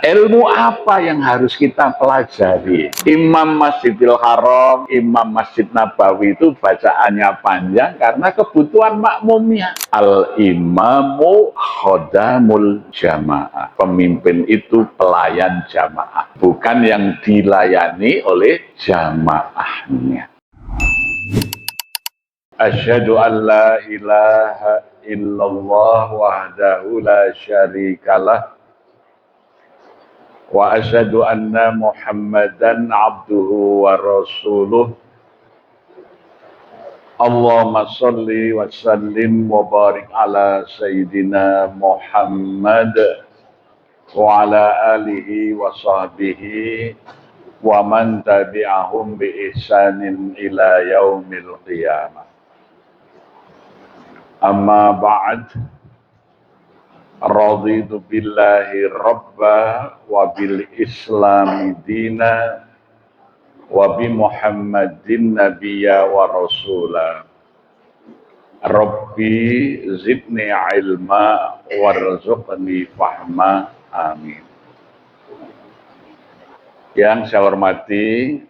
Ilmu apa yang harus kita pelajari? Imam Masjidil Haram, Imam Masjid Nabawi itu bacaannya panjang karena kebutuhan makmumnya. Al-imamu khodamul jamaah. Pemimpin itu pelayan jamaah, bukan yang dilayani oleh jamaahnya. Asyhadu an la ilaha illallah wahdahu la syarikalah wa asyhadu anna Muhammadan abduhu wa rasuluh. Allahumma sholli wa sallim wa barik ala sayyidina Muhammad wa ala alihi wa sahbihi wa man tabi'ahum bi ihsanin ila yaumil qiyamah. Amma ba'd. Raditu billahi rabba wa bil islami dina wa bi Muhammadin nabiyya wa rasula. Rabbi zidni ilma warzuqni fahma. Amin. Yang saya hormati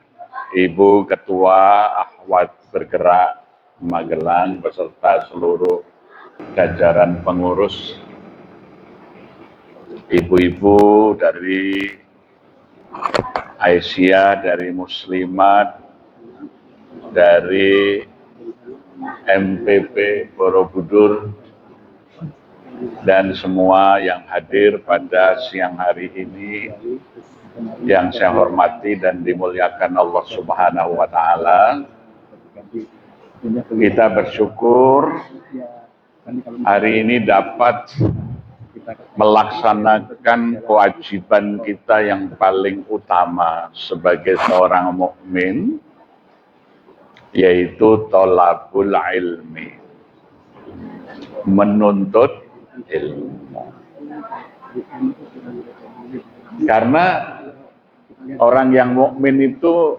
Ibu Ketua Ahwat Bergerak Magelang beserta seluruh jajaran pengurus, ibu-ibu dari Aisyah, dari Muslimat, dari MPP Borobudur, dan semua yang hadir pada siang hari ini yang saya hormati dan dimuliakan Allah Subhanahu wa Ta'ala. Kita bersyukur hari ini dapat melaksanakan kewajiban kita yang paling utama sebagai seorang mukmin, yaitu thalabul ilmi, menuntut ilmu. Karena orang yang mukmin itu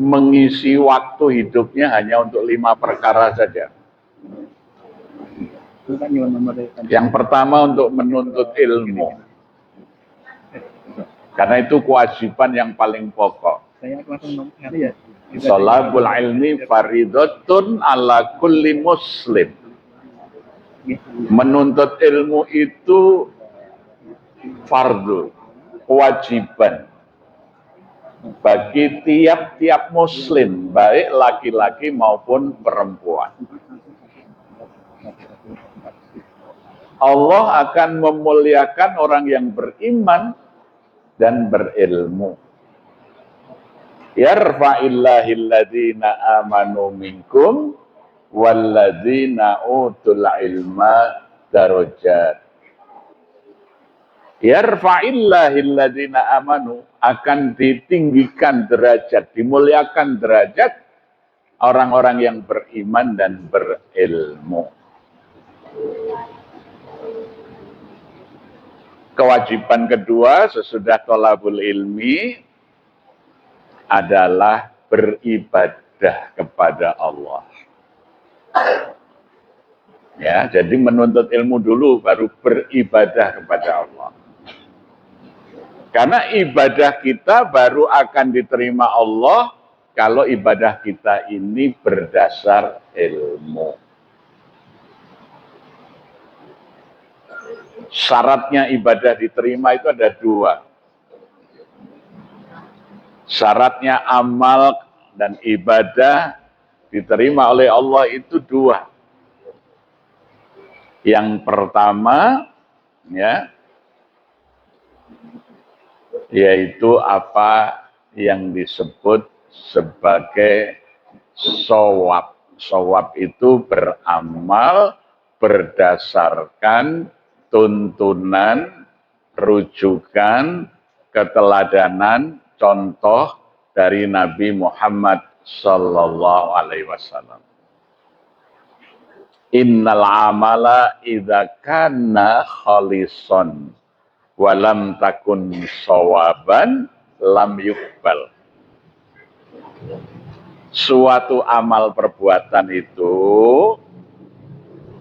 mengisi waktu hidupnya hanya untuk 5 perkara saja. Yang pertama untuk menuntut ilmu, karena itu kewajiban yang paling pokok. Thalabul ilmi faridatun ala kulli muslim. Menuntut ilmu itu fardu, kewajiban bagi tiap-tiap muslim, baik laki-laki maupun perempuan. Allah akan memuliakan orang yang beriman dan berilmu. Yarfa'illahil ladzina amanu minkum walladzina utul ilma darajat. Yarfa'illahil ladzina amanu, akan ditinggikan derajat, dimuliakan derajat orang-orang yang beriman dan berilmu. Kewajiban kedua sesudah thalabul ilmi adalah beribadah kepada Allah. Ya, jadi menuntut ilmu dulu baru beribadah kepada Allah. Karena ibadah kita baru akan diterima Allah kalau ibadah kita ini berdasar ilmu. Syaratnya ibadah diterima itu ada 2. Syaratnya amal dan ibadah diterima oleh Allah itu 2. Yang pertama, ya, yaitu apa yang disebut sebagai shawab. Shawab itu beramal berdasarkan tuntunan, rujukan, keteladanan, contoh dari Nabi Muhammad sallallahu alaihi wasallam. Innal amala idza kana khalisan wa lam takun shawaban lam yuqbal. Suatu amal perbuatan itu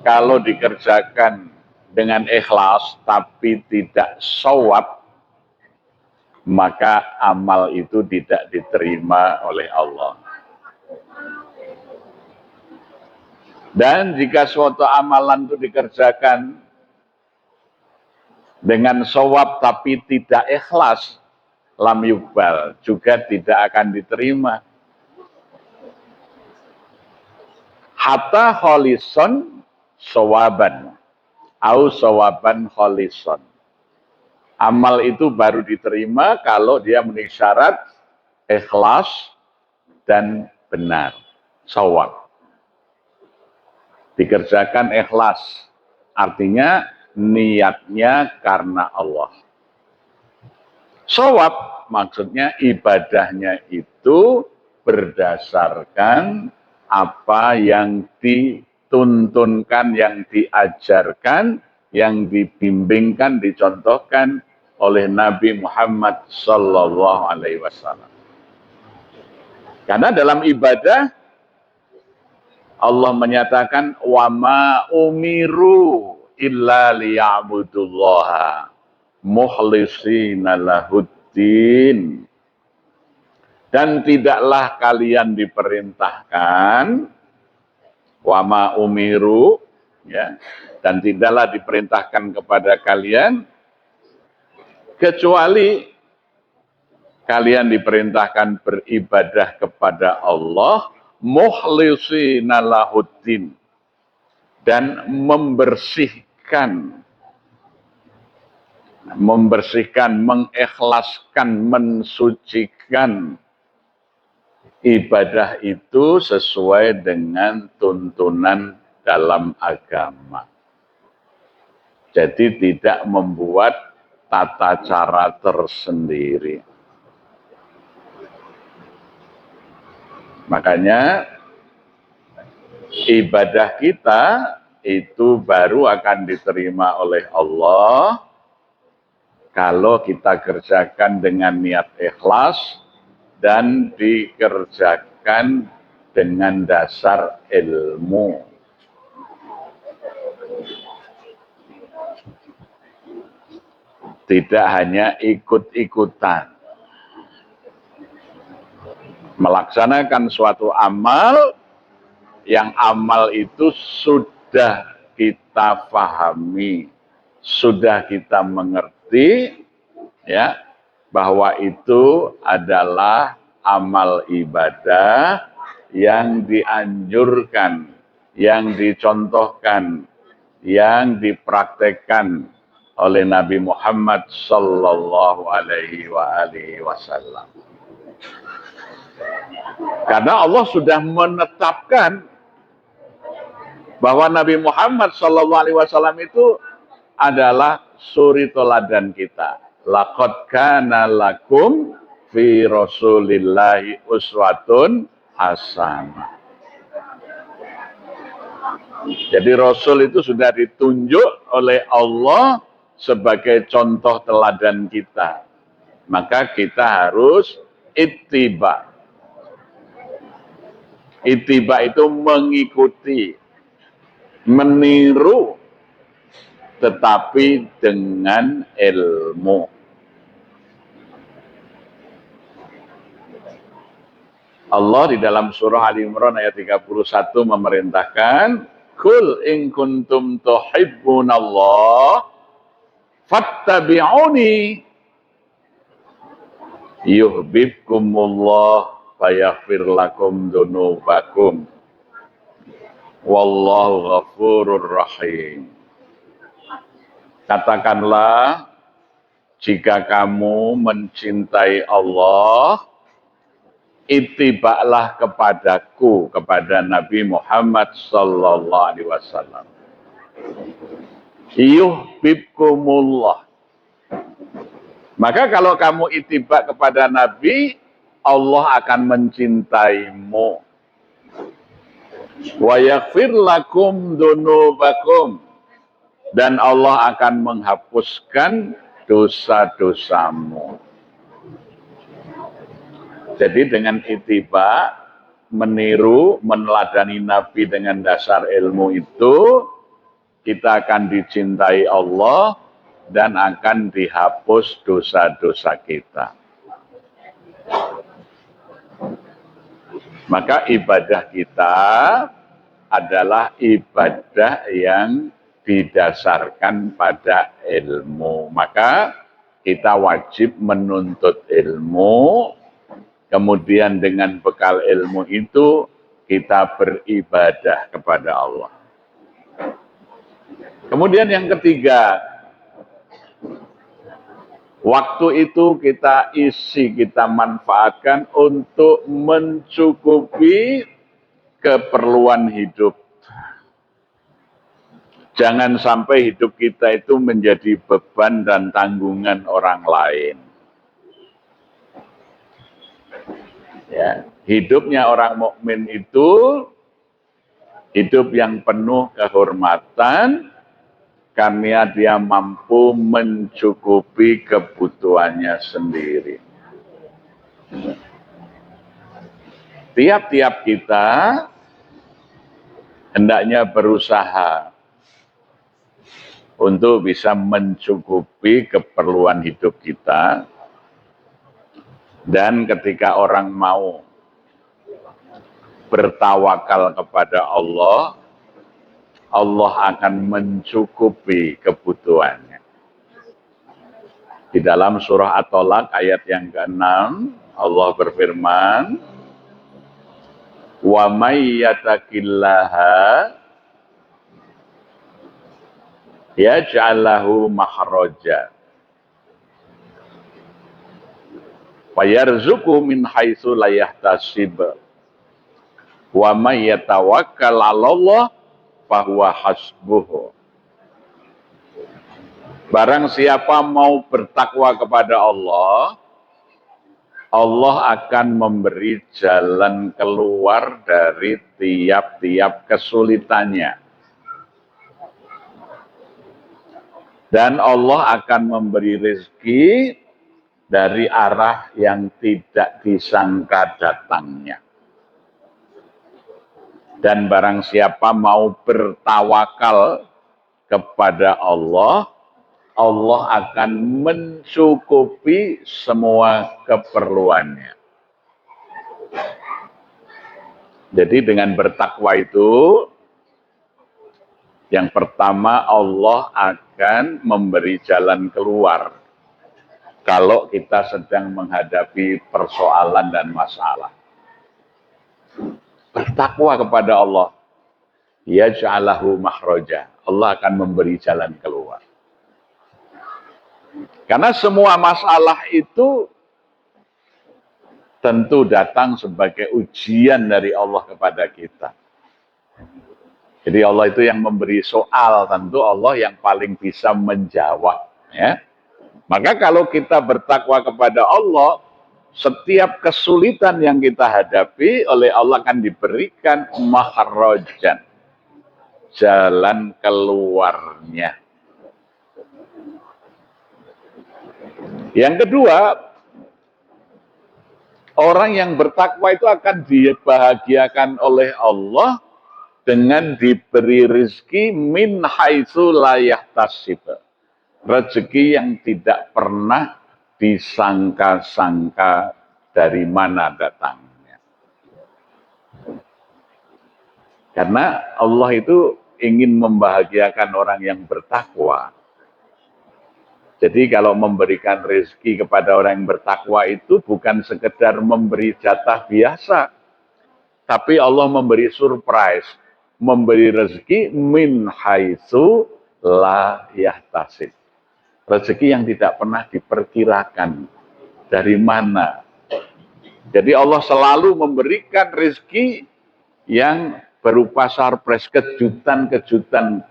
kalau dikerjakan dengan ikhlas tapi tidak shawab, maka amal itu tidak diterima oleh Allah. Dan jika suatu amalan itu dikerjakan dengan shawab tapi tidak ikhlas, lam yuqbal, juga tidak akan diterima. Hatta kholison shawaban, au shawaban kholison. Amal itu baru diterima kalau dia memenuhi syarat ikhlas dan benar, shawab. Dikerjakan ikhlas, artinya niatnya karena Allah. Shawab maksudnya ibadahnya itu berdasarkan apa yang dituntunkan, yang diajarkan, yang dibimbingkan, dicontohkan oleh Nabi Muhammad Sallallahu Alaihi Wasallam. Karena dalam ibadah Allah menyatakan wa ma umiru illa liya'budullaha mukhlishina lahuddin. Dan tidaklah kalian diperintahkan wa ma umiru, ya, dan tidaklah diperintahkan kepada kalian kecuali kalian diperintahkan beribadah kepada Allah mukhlishina lahuddin, dan membersihkan, mengikhlaskan, mensucikan ibadah itu sesuai dengan tuntunan dalam agama. Jadi tidak membuat tata cara tersendiri. Makanya ibadah kita itu baru akan diterima oleh Allah kalau kita kerjakan dengan niat ikhlas dan dikerjakan dengan dasar ilmu. Tidak hanya ikut-ikutan. Melaksanakan suatu amal, yang amal itu sudah kita pahami, sudah kita mengerti, ya, bahwa itu adalah amal ibadah yang dianjurkan, yang dicontohkan, yang dipraktekkan oleh Nabi Muhammad Sallallahu Alaihi Wasallam. Karena Allah sudah menetapkan bahwa Nabi Muhammad SAW itu adalah suri teladan kita. Laqad kana lakum fi Rasulillahi uswatun hasanah. Jadi Rasul itu sudah ditunjuk oleh Allah sebagai contoh teladan kita. Maka kita harus ittiba. Ittiba itu mengikuti, meniru, tetapi dengan ilmu. Allah di dalam surah Ali Imran ayat 31 memerintahkan, "Qul in kuntum tuhibbunallah fattabi'uni yuhibbukumullah fayaghfir lakum dzunubakum wallahu ghafurur rahim." Katakanlah, jika kamu mencintai Allah, ittiba'lah kepadaku, kepada Nabi Muhammad sallallahu alaihi wasallam. Yuhibbukumullah. Maka kalau kamu ittiba kepada Nabi, Allah akan mencintaimu. Wa yaghfir lakum dzunubakum, dan Allah akan menghapuskan dosa-dosamu. Jadi dengan ittiba, meniru, meneladani Nabi dengan dasar ilmu itu, kita akan dicintai Allah dan akan dihapus dosa-dosa kita. Maka ibadah kita adalah ibadah yang didasarkan pada ilmu. Maka kita wajib menuntut ilmu, kemudian dengan bekal ilmu itu kita beribadah kepada Allah. Kemudian yang ketiga, waktu itu kita isi, kita manfaatkan untuk mencukupi keperluan hidup. Jangan sampai hidup kita itu menjadi beban dan tanggungan orang lain. Ya, hidupnya orang mukmin itu hidup yang penuh kehormatan karena dia mampu mencukupi kebutuhannya sendiri. Tiap-tiap kita hendaknya berusaha untuk bisa mencukupi keperluan hidup kita. Dan ketika orang mau bertawakal kepada Allah, Allah akan mencukupi kebutuhannya. Di dalam surah At-Tolak ayat yang ke-6, Allah berfirman, "Wa may yattaqillaha yaj'al lahu makhraja wa yarzuqhu min haitsu la yahtasib wa may yatawakkal 'alallah fahuwa hasbuh." Barang siapa mau bertakwa kepada Allah, Allah akan memberi jalan keluar dari tiap-tiap kesulitannya. Dan Allah akan memberi rezeki dari arah yang tidak disangka datangnya. Dan barang siapa mau bertawakal kepada Allah, Allah akan mencukupi semua keperluannya. Jadi dengan bertakwa itu, yang pertama Allah akan memberi jalan keluar kalau kita sedang menghadapi persoalan dan masalah. Bertakwa kepada Allah, yaj'alahu makhraja. Allah akan memberi jalan keluar. Karena semua masalah itu tentu datang sebagai ujian dari Allah kepada kita. Jadi Allah itu yang memberi soal, tentu Allah yang paling bisa menjawab. Ya. Maka kalau kita bertakwa kepada Allah, setiap kesulitan yang kita hadapi oleh Allah akan diberikan makhrajan, jalan keluarnya. Yang kedua, orang yang bertakwa itu akan dibahagiakan oleh Allah dengan diberi rezeki min haitsu la yahtasib. Rezeki yang tidak pernah disangka-sangka dari mana datangnya. Karena Allah itu ingin membahagiakan orang yang bertakwa. Jadi kalau memberikan rezeki kepada orang yang bertakwa itu bukan sekedar memberi jatah biasa. Tapi Allah memberi surprise, memberi rezeki min haitsu la yahtasib. Rezeki yang tidak pernah diperkirakan dari mana. Jadi Allah selalu memberikan rezeki yang berupa surprise, kejutan-kejutan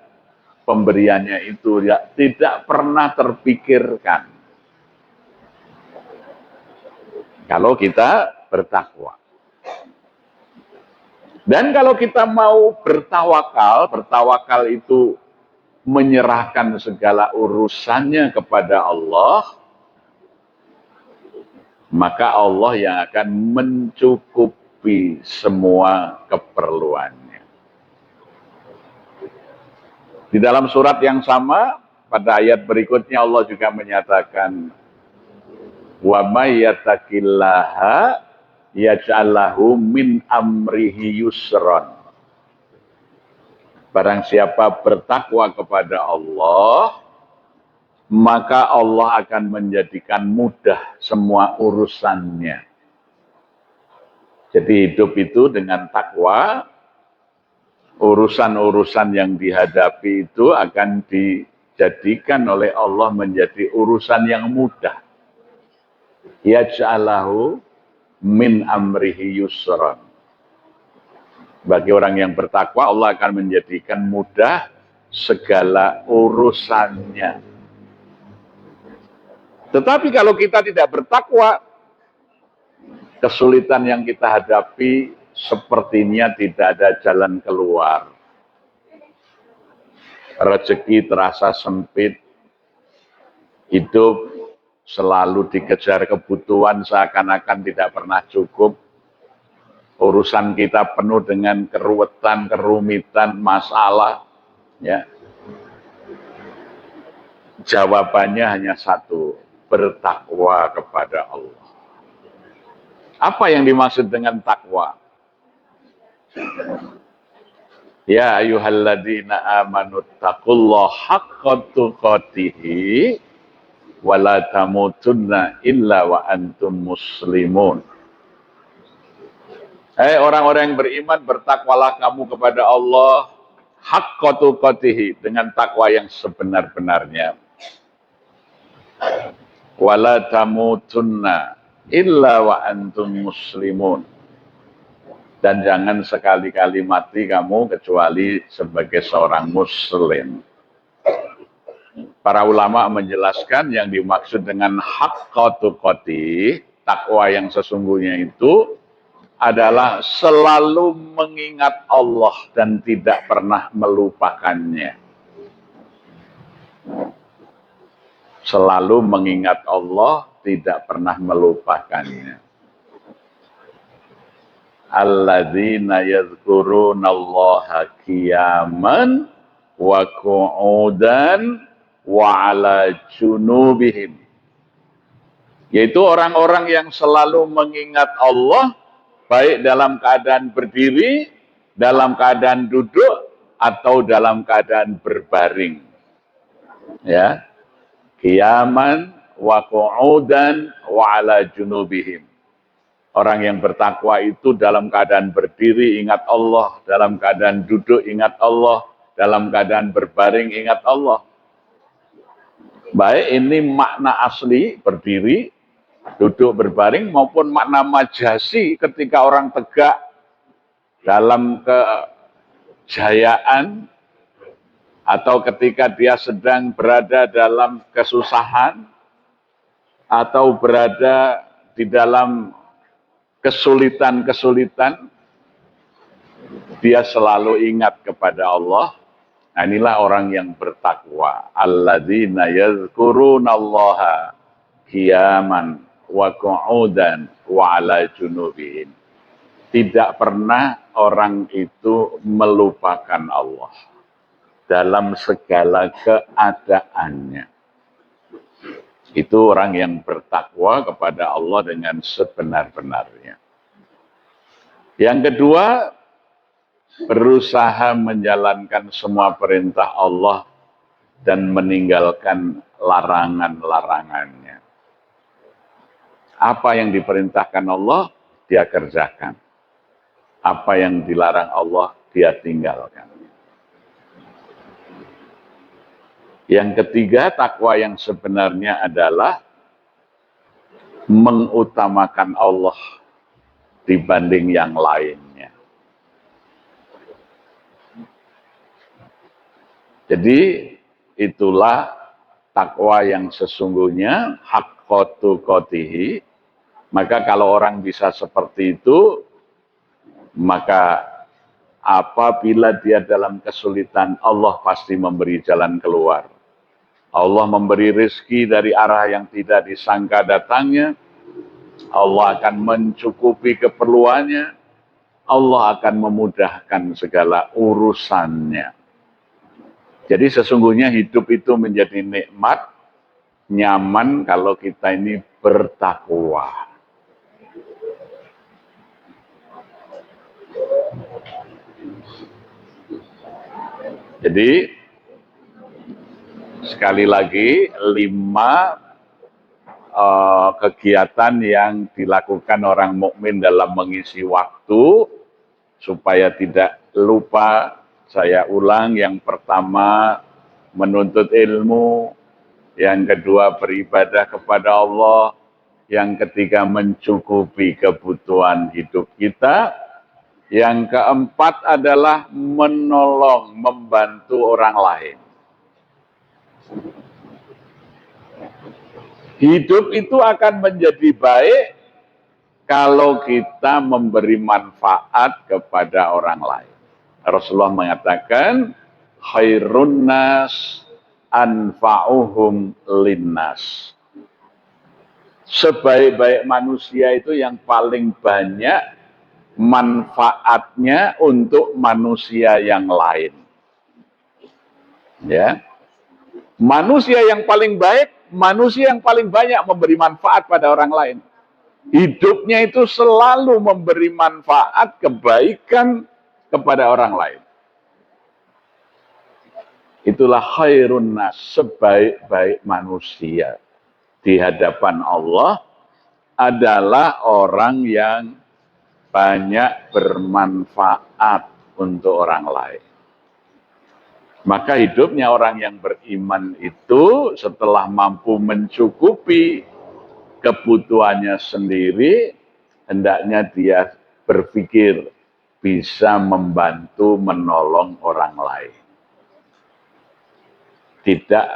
pemberiannya itu ya, tidak pernah terpikirkan. Kalau kita bertakwa. Dan kalau kita mau bertawakal, bertawakal itu menyerahkan segala urusannya kepada Allah, maka Allah yang akan mencukupi semua keperluannya. Di dalam surat yang sama, pada ayat berikutnya Allah juga menyatakan wa may yattaqillaha yaj'al lahu min amrihi yusran. Barang siapa bertakwa kepada Allah, maka Allah akan menjadikan mudah semua urusannya. Jadi hidup itu dengan takwa, urusan-urusan yang dihadapi itu akan dijadikan oleh Allah menjadi urusan yang mudah. Yaj'alahu min amrihi yusran. Bagi orang yang bertakwa, Allah akan menjadikan mudah segala urusannya. Tetapi kalau kita tidak bertakwa, kesulitan yang kita hadapi sepertinya tidak ada jalan keluar. Rezeki terasa sempit, hidup selalu dikejar kebutuhan seakan-akan tidak pernah cukup. Urusan kita penuh dengan keruwetan, kerumitan, masalah. Ya. Jawabannya hanya satu, bertakwa kepada Allah. Apa yang dimaksud dengan takwa? Ya ayyuhalladzina amanu taqullaha haqqa tuqatih wa la tamutunna illa wa antum muslimun. Hai orang-orang yang beriman, bertakwalah kamu kepada Allah haqqa tuqatih, dengan takwa yang sebenar-benarnya. Wa la tamutunna illa wa antum muslimun. Dan jangan sekali-kali mati kamu kecuali sebagai seorang muslim. Para ulama menjelaskan yang dimaksud dengan haqqa tuqatih, takwa yang sesungguhnya itu adalah selalu mengingat Allah dan tidak pernah melupakannya. Selalu mengingat Allah, tidak pernah melupakannya. Alladzina yadhkurunallaha qiyaman wa qu'udan wa ala junubihim. Yaitu orang-orang yang selalu mengingat Allah, baik dalam keadaan berdiri, dalam keadaan duduk, atau dalam keadaan berbaring. Ya. Qiyaman wa qu'udan wa ala junubihim. Orang yang bertakwa itu dalam keadaan berdiri ingat Allah, dalam keadaan duduk ingat Allah, dalam keadaan berbaring ingat Allah. Baik ini makna asli berdiri, duduk, berbaring, maupun makna majasi ketika orang tegak dalam kejayaan atau ketika dia sedang berada dalam kesusahan atau berada di dalam kesulitan-kesulitan, dia selalu ingat kepada Allah. Nah, inilah orang yang bertakwa. Alladzina yadhkurunallaha qiyaman wa qu'udan wa ala junubihim. Tidak pernah orang itu melupakan Allah dalam segala keadaannya. Itu orang yang bertakwa kepada Allah dengan sebenar-benarnya. Yang kedua, berusaha menjalankan semua perintah Allah dan meninggalkan larangan-larangannya. Apa yang diperintahkan Allah, dia kerjakan. Apa yang dilarang Allah, dia tinggalkan. Yang ketiga, takwa yang sebenarnya adalah mengutamakan Allah dibanding yang lainnya. Jadi itulah takwa yang sesungguhnya, haqqa tuqatih. Maka kalau orang bisa seperti itu, maka apabila dia dalam kesulitan, Allah pasti memberi jalan keluar. Allah memberi rezeki dari arah yang tidak disangka datangnya. Allah akan mencukupi keperluannya. Allah akan memudahkan segala urusannya. Jadi sesungguhnya hidup itu menjadi nikmat, nyaman kalau kita ini bertakwa. Jadi sekali lagi 5 kegiatan yang dilakukan orang mukmin dalam mengisi waktu supaya tidak lupa. Saya ulang, yang pertama menuntut ilmu, yang kedua beribadah kepada Allah, yang ketiga mencukupi kebutuhan hidup kita, yang keempat adalah menolong, membantu orang lain. Hidup itu akan menjadi baik kalau kita memberi manfaat kepada orang lain. Rasulullah mengatakan, khairun nas anfa'uhum linnas. Sebaik-baik manusia itu yang paling banyak manfaatnya untuk manusia yang lain. Ya. Manusia yang paling baik, manusia yang paling banyak memberi manfaat pada orang lain. Hidupnya itu selalu memberi manfaat, kebaikan kepada orang lain. Itulah khairun nas, sebaik-baik manusia di hadapan Allah adalah orang yang banyak bermanfaat untuk orang lain. Maka hidupnya orang yang beriman itu setelah mampu mencukupi kebutuhannya sendiri, hendaknya dia berpikir bisa membantu menolong orang lain. Tidak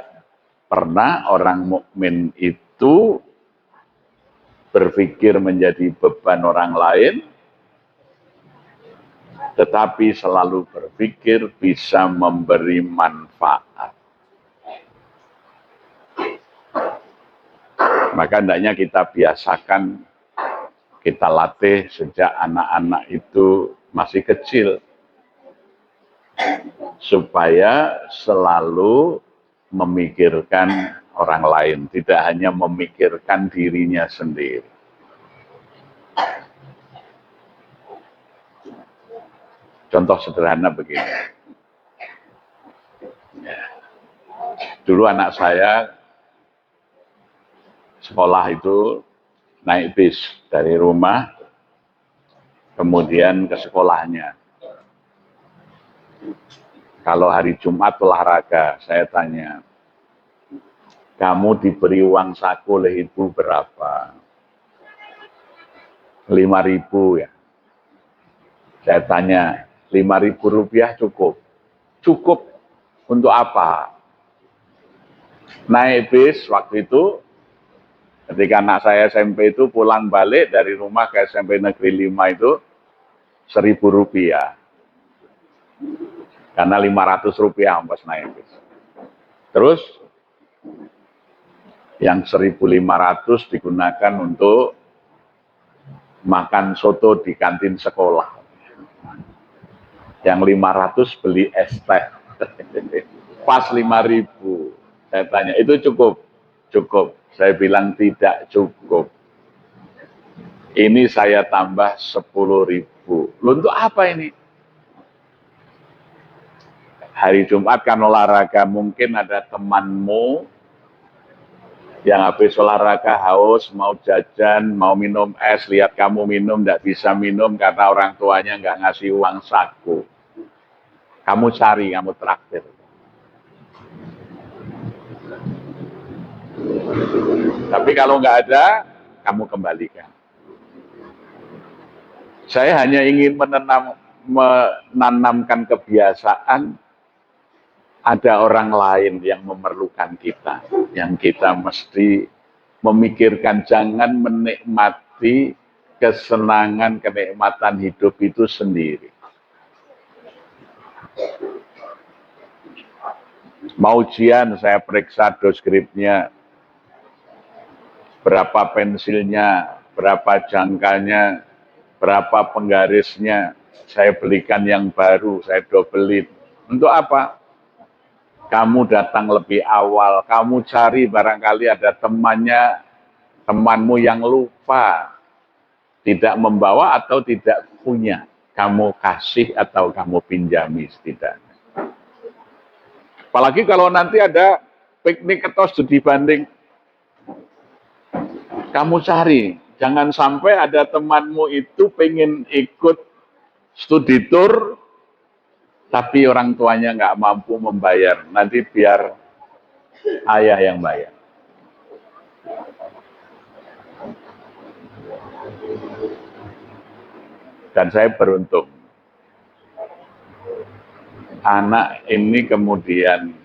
pernah orang mukmin itu berpikir menjadi beban orang lain, tetapi selalu berpikir bisa memberi manfaat. Maka hendaknya kita biasakan, kita latih sejak anak-anak itu masih kecil, supaya selalu memikirkan orang lain, tidak hanya memikirkan dirinya sendiri. Contoh sederhana begini. Dulu anak saya sekolah itu naik bis dari rumah, kemudian ke sekolahnya. Kalau hari Jumat olahraga, saya tanya, kamu diberi uang saku oleh ibu berapa? 5.000 ya. Saya tanya, 5.000 rupiah cukup? Cukup untuk apa? Naik bis waktu itu, ketika anak saya SMP itu pulang balik dari rumah ke SMP Negeri 5 itu 1.000 rupiah. Karena 500 rupiah ongkos naik bis. Terus yang 1.500 digunakan untuk makan soto di kantin sekolah. Yang 500 beli es teh. Pas 5.000. Saya tanya, itu cukup? Cukup. Saya bilang tidak cukup. Ini saya tambah 10.000. Loh, untuk apa ini? Hari Jumat kan olahraga, mungkin ada temanmu yang habis olahraga haus, mau jajan, mau minum es, lihat kamu minum, tidak bisa minum karena orang tuanya nggak ngasih uang saku. Kamu cari, kamu traktir. Tapi kalau nggak ada, kamu kembalikan. Saya hanya ingin menanamkan kebiasaan ada orang lain yang memerlukan kita, yang kita mesti memikirkan, jangan menikmati kesenangan, kenikmatan hidup itu sendiri. Mau ujian, saya periksa doskripnya, berapa pensilnya, berapa jangkanya, berapa penggarisnya, saya belikan yang baru, saya dobelin. Untuk apa? kamu datang lebih awal, kamu cari barangkali ada temanmu yang lupa, tidak membawa atau tidak punya, kamu kasih atau kamu pinjami setidaknya. Apalagi kalau nanti ada piknik atau studi banding, kamu cari, jangan sampai ada temanmu itu pengen ikut studi tour, tapi orang tuanya nggak mampu membayar, nanti biar ayah yang bayar. Dan saya beruntung, anak ini kemudian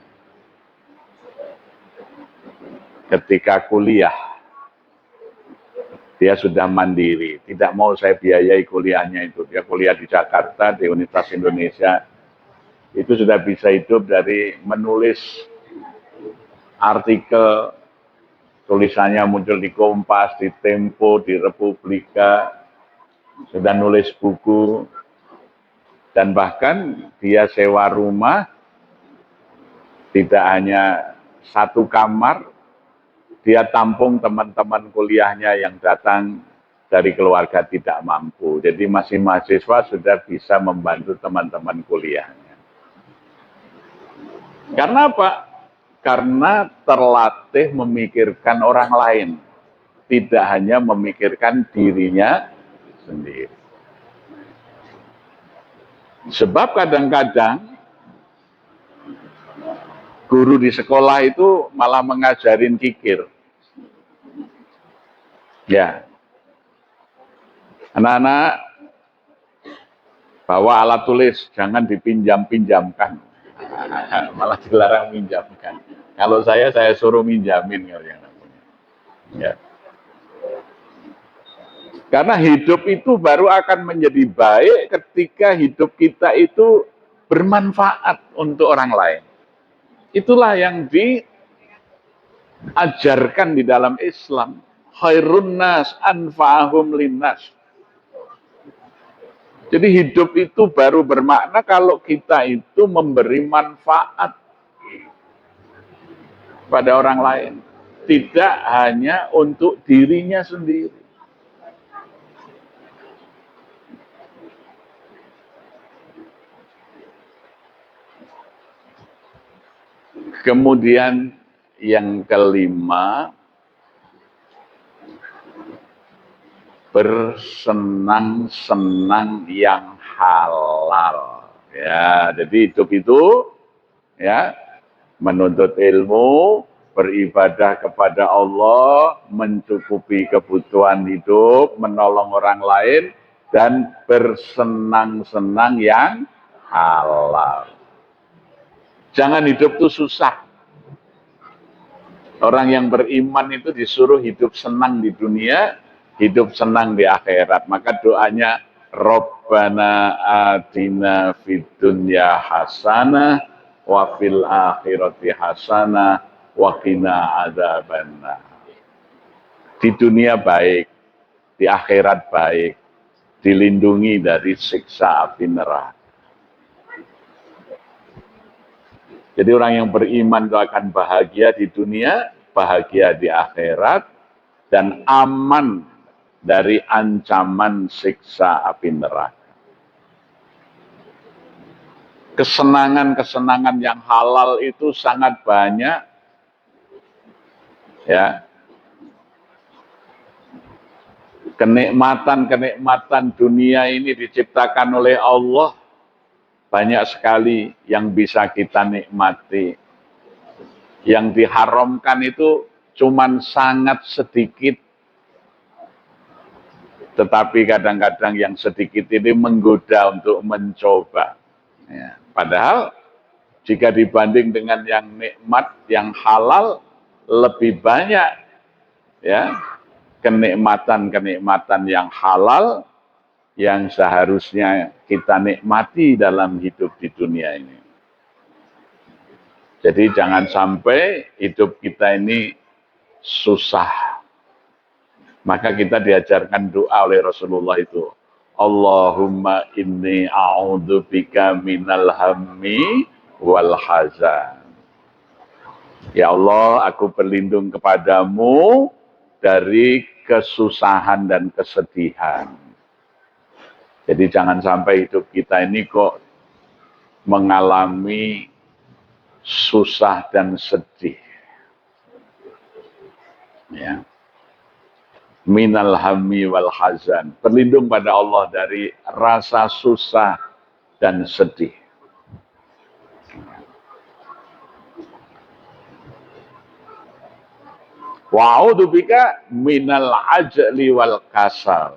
ketika kuliah, dia sudah mandiri, tidak mau saya biayai kuliahnya itu. Dia kuliah di Jakarta, di Universitas Indonesia, itu sudah bisa hidup dari menulis artikel, tulisannya muncul di Kompas, di Tempo, di Republika, sudah nulis buku, dan bahkan dia sewa rumah, tidak hanya satu kamar, dia tampung teman-teman kuliahnya yang datang dari keluarga tidak mampu. Jadi masih mahasiswa sudah bisa membantu teman-teman kuliahnya. Karena apa? Karena terlatih memikirkan orang lain, tidak hanya memikirkan dirinya sendiri. Sebab kadang-kadang guru di sekolah itu malah mengajarin kikir. Ya, anak-anak bawa alat tulis, jangan dipinjam-pinjamkan. Malah dilarang minjamkan. Kalau saya suruh minjamin. Ya. Karena hidup itu baru akan menjadi baik ketika hidup kita itu bermanfaat untuk orang lain. Itulah yang diajarkan di dalam Islam. Khairun nas anfa'ahum linnas. Jadi hidup itu baru bermakna kalau kita itu memberi manfaat pada orang lain. Tidak hanya untuk dirinya sendiri. Kemudian yang kelima, bersenang-senang yang halal. Ya, jadi hidup itu ya menuntut ilmu, beribadah kepada Allah, mencukupi kebutuhan hidup, menolong orang lain, dan bersenang-senang yang halal. Jangan hidup itu susah. Orang yang beriman itu disuruh hidup senang di dunia, hidup senang di akhirat. Maka doanya, Rabbana atina fid dunya hasanah wa fil akhirati hasanah wa qina adzabannar. Di dunia baik, di akhirat baik, dilindungi dari siksa api neraka. Jadi orang yang beriman itu akan bahagia di dunia, bahagia di akhirat, dan aman dari ancaman siksa api neraka. Kesenangan-kesenangan yang halal itu sangat banyak. Ya. Kenikmatan-kenikmatan dunia ini diciptakan oleh Allah. Banyak sekali yang bisa kita nikmati. Yang diharamkan itu cuman sangat sedikit. Tetapi kadang-kadang yang sedikit ini menggoda untuk mencoba. Ya. Padahal jika dibanding dengan yang nikmat, yang halal, lebih banyak ya kenikmatan-kenikmatan yang halal yang seharusnya kita nikmati dalam hidup di dunia ini. Jadi jangan sampai hidup kita ini susah. Maka kita diajarkan doa oleh Rasulullah itu. Allahumma inni a'udzubika minal hammi wal hazan. Ya Allah, aku berlindung kepadamu dari kesusahan dan kesedihan. Jadi jangan sampai hidup kita ini kok mengalami susah dan sedih. Ya. Minal hammi wal hazan. Berlindung pada Allah dari rasa susah dan sedih. Wa'udzubika minal ajli wal kasal.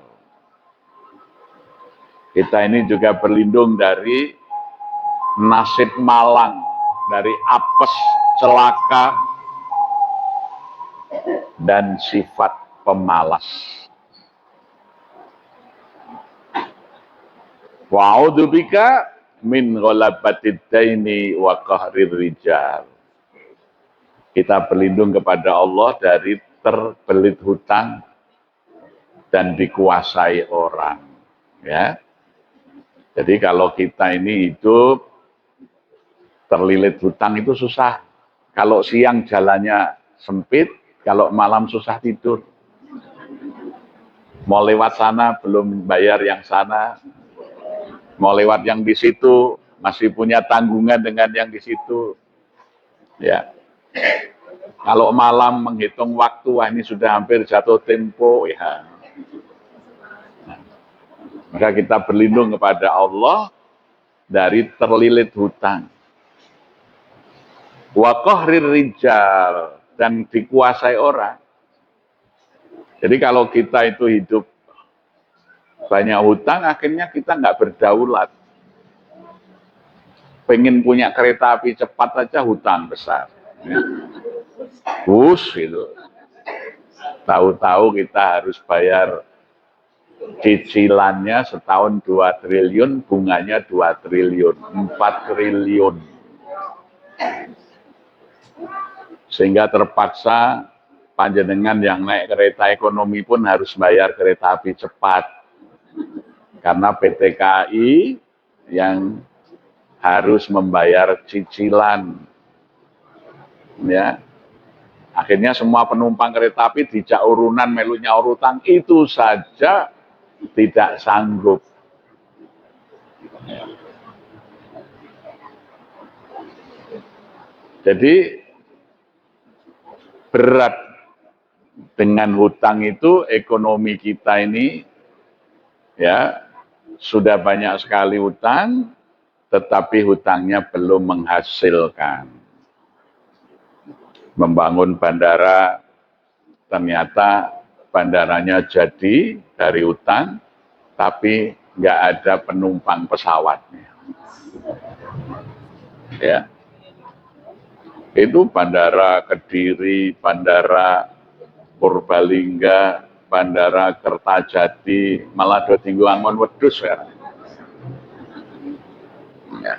Kita ini juga berlindung dari nasib malang, dari apes, celaka, dan sifat pemalas. Wa'udzubika min ghalabatid daini wa qahrir rijal. Kita berlindung kepada Allah dari terbelit hutang dan dikuasai orang. Ya. Jadi kalau kita ini hidup terlilit hutang itu susah. Kalau siang jalannya sempit, kalau malam susah tidur. Mau lewat sana belum bayar yang sana, mau lewat yang di situ masih punya tanggungan dengan yang di situ. Ya. Kalau malam menghitung waktu, wah ini sudah hampir jatuh tempo, ya. Maka kita berlindung kepada Allah dari terlilit hutang. Wa qahrir rijal, dan dikuasai orang. Jadi kalau kita itu hidup banyak hutang, akhirnya kita nggak berdaulat. Pengen punya kereta api cepat aja hutang besar. Ya. Gitu. Tahu-tahu kita harus bayar cicilannya setahun 2 triliun, bunganya 2 triliun, 4 triliun. Sehingga terpaksa panjenengan yang naik kereta ekonomi pun harus bayar kereta api cepat. Karena PT KAI yang harus membayar cicilan. Ya. Akhirnya semua penumpang kereta api dijak urunan melu nyaur utang, itu saja tidak sanggup. Jadi berat dengan hutang itu, ekonomi kita ini ya sudah banyak sekali hutang, tetapi hutangnya belum menghasilkan. Membangun bandara, ternyata bandaranya jadi dari hutang, tapi nggak ada penumpang pesawatnya. Ya, itu bandara Kediri, bandara Purbalingga, bandara Kertajati, malah do tinggu angon wedhus ya. Ya.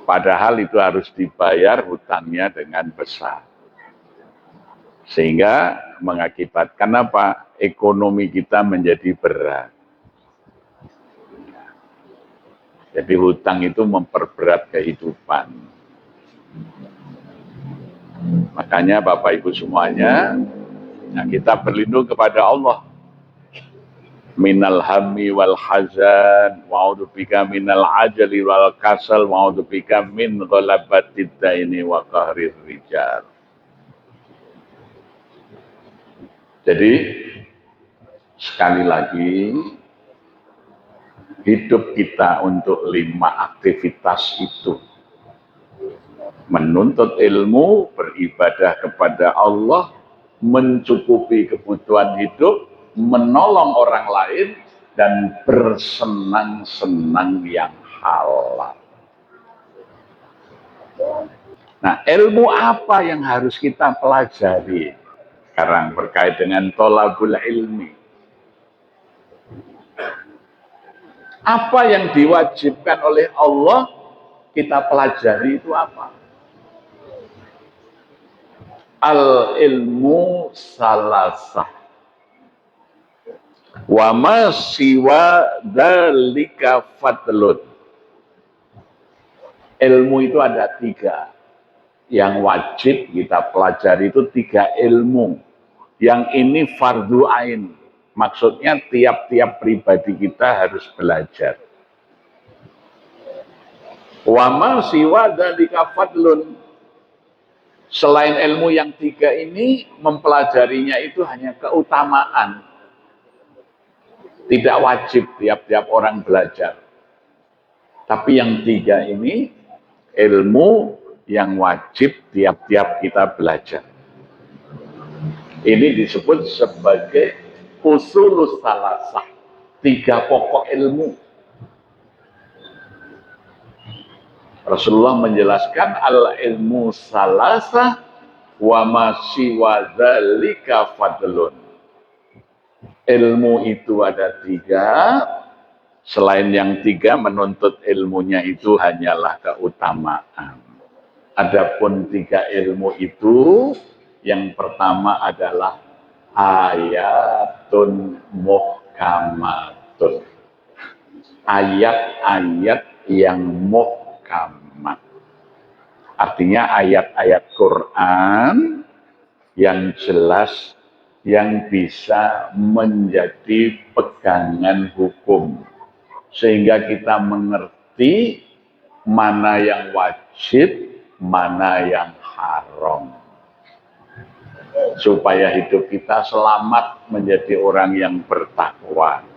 Padahal itu harus dibayar hutangnya dengan besar. Sehingga mengakibatkan apa? Ekonomi kita menjadi berat. Jadi hutang itu memperberat kehidupan. Makanya Bapak Ibu semuanya, nah kita berlindung kepada Allah. Minal hammi wal hazan, wa'udzubika minal ajali wal kasal, wa'udzubika min ghalabatid daini wa qahrir rijal. Jadi sekali lagi, hidup kita untuk 5 aktivitas itu. Menuntut ilmu, beribadah kepada Allah, mencukupi kebutuhan hidup, menolong orang lain, dan bersenang-senang yang halal. Nah, ilmu apa yang harus kita pelajari? Sekarang berkait dengan thalabul ilmi. Apa yang diwajibkan oleh Allah kita pelajari itu apa? Al ilmu salasah. Wa ma siwa dzalika fadlun. Ilmu itu ada 3. yang wajib kita pelajari itu 3 ilmu. Yang ini fardu ain. Maksudnya tiap-tiap pribadi kita harus belajar. Wa ma siwa dzalika fadlun. Selain ilmu yang 3 ini, mempelajarinya itu hanya keutamaan. Tidak wajib tiap-tiap orang belajar. Tapi yang 3 ini ilmu yang wajib tiap-tiap kita belajar. Ini disebut sebagai usulus salasah. 3 pokok ilmu. Rasulullah menjelaskan al-ilmu salasah wa ma siwa dzalika fadlun. Ilmu itu ada 3, selain yang 3 menuntut ilmunya itu hanyalah keutamaan. Adapun 3 ilmu itu, yang pertama adalah ayatun muhkamatun. Ayat-ayat yang muhkamat. Artinya ayat-ayat Quran yang jelas, yang bisa menjadi pegangan hukum. Sehingga kita mengerti mana yang wajib, mana yang haram. Supaya hidup kita selamat menjadi orang yang bertakwa.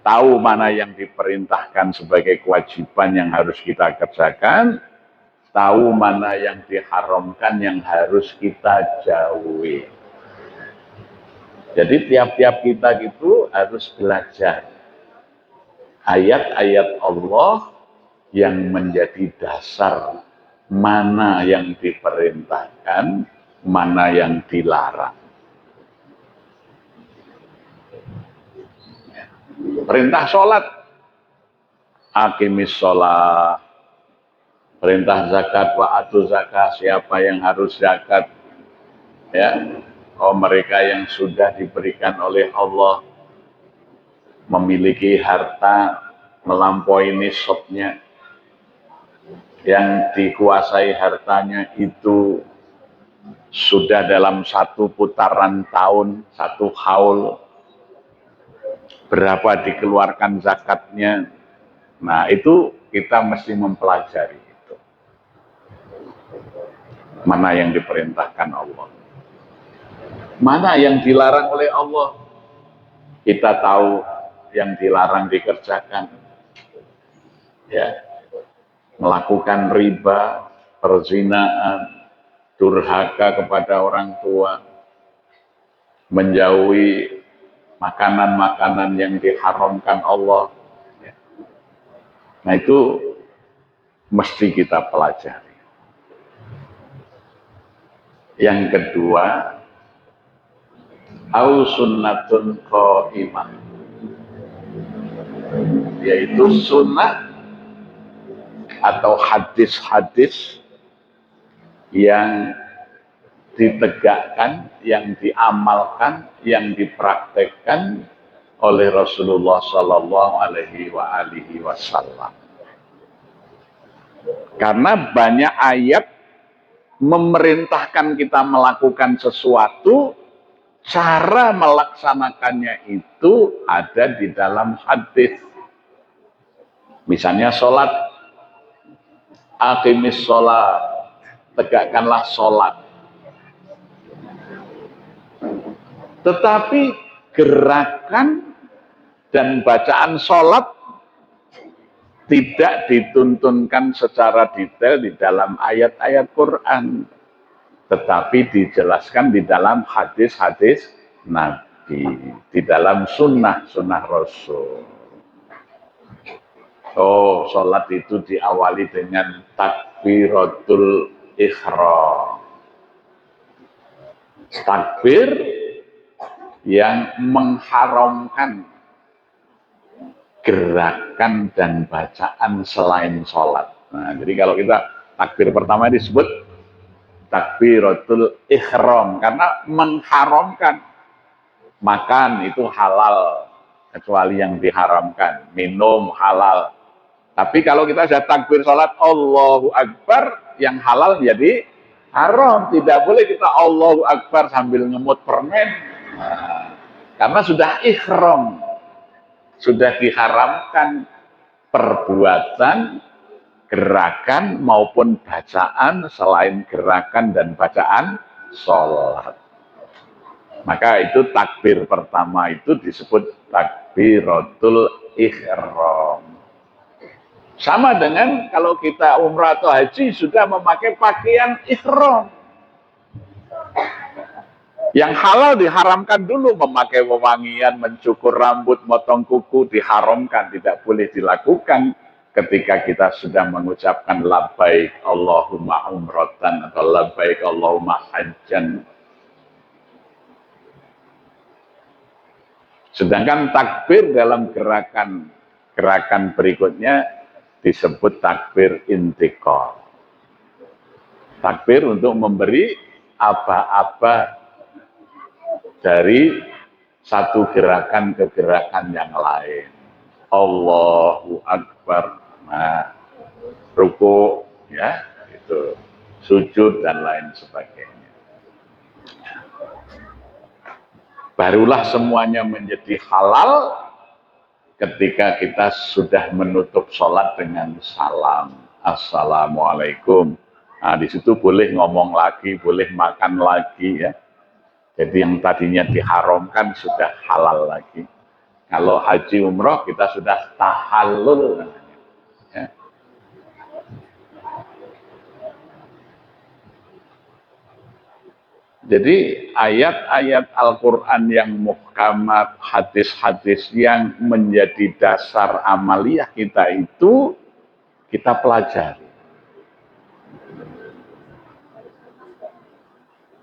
Tahu mana yang diperintahkan sebagai kewajiban yang harus kita kerjakan, tahu mana yang diharamkan yang harus kita jauhi. Jadi tiap-tiap kita itu harus belajar ayat-ayat Allah yang menjadi dasar mana yang diperintahkan, mana yang dilarang. Perintah sholat, aqimis sholat. Perintah zakat, wa'atu zakat, siapa yang harus zakat? Ya, mereka yang sudah diberikan oleh Allah, memiliki harta melampaui nisabnya, yang dikuasai hartanya itu sudah dalam 1 putaran tahun, 1 haul, berapa dikeluarkan zakatnya. Nah, itu kita mesti mempelajari itu. Mana yang diperintahkan Allah, mana yang dilarang oleh Allah. Kita tahu yang dilarang dikerjakan. Ya, melakukan riba, perzinaan, durhaka kepada orang tua, menjauhi makanan-makanan yang diharamkan Allah. Nah, itu mesti kita pelajari. Yang kedua, au sunnatun qaimah, yaitu sunnah atau hadis-hadis yang ditegakkan, yang diamalkan, yang dipraktekkan oleh Rasulullah Sallallahu Alaihi Wasallam. Karena banyak ayat memerintahkan kita melakukan sesuatu, cara melaksanakannya itu ada di dalam hadis. Misalnya sholat, aqimis sholat, tegakkanlah sholat. Tetapi gerakan dan bacaan sholat tidak dituntunkan secara detail di dalam ayat-ayat Quran, tetapi dijelaskan di dalam hadis-hadis Nabi, di dalam sunnah Rasul. Oh, sholat itu diawali dengan takbiratul ihram. Takbir yang mengharamkan gerakan dan bacaan selain sholat. Nah, jadi kalau kita takbir pertama disebut takbiratul ihram, karena mengharamkan. Makan itu halal, kecuali yang diharamkan. Minum halal. Tapi kalau kita sudah takbir sholat, Allahu Akbar, yang halal menjadi Haram, tidak boleh kita Allahu Akbar sambil ngemut permen. Nah, karena sudah ihram, sudah diharamkan perbuatan, gerakan maupun bacaan selain gerakan dan bacaan sholat. Maka itu takbir pertama itu disebut takbiratul ihram. Sama dengan kalau kita umrah atau haji sudah memakai pakaian ihram. Yang halal diharamkan dulu, memakai wewangian, mencukur rambut, motong kuku diharamkan, tidak boleh dilakukan ketika kita sudah mengucapkan labbaik Allahumma umratan atau labbaik Allahumma hajjan. Sedangkan takbir dalam gerakan berikutnya disebut takbir intikal. Takbir untuk memberi aba-aba dari satu gerakan ke gerakan yang lain. Allahu Akbar. Nah, ruku, ya, itu, sujud dan lain sebagainya. Barulah semuanya menjadi halal ketika kita sudah menutup sholat dengan salam. Assalamualaikum. Nah, di situ boleh ngomong lagi, boleh makan lagi, ya. Jadi yang tadinya diharamkan sudah halal lagi. Kalau haji umroh kita sudah tahallul. Ya. Jadi ayat-ayat Al-Quran yang muhkamat, hadis-hadis yang menjadi dasar amaliyah kita itu kita pelajari.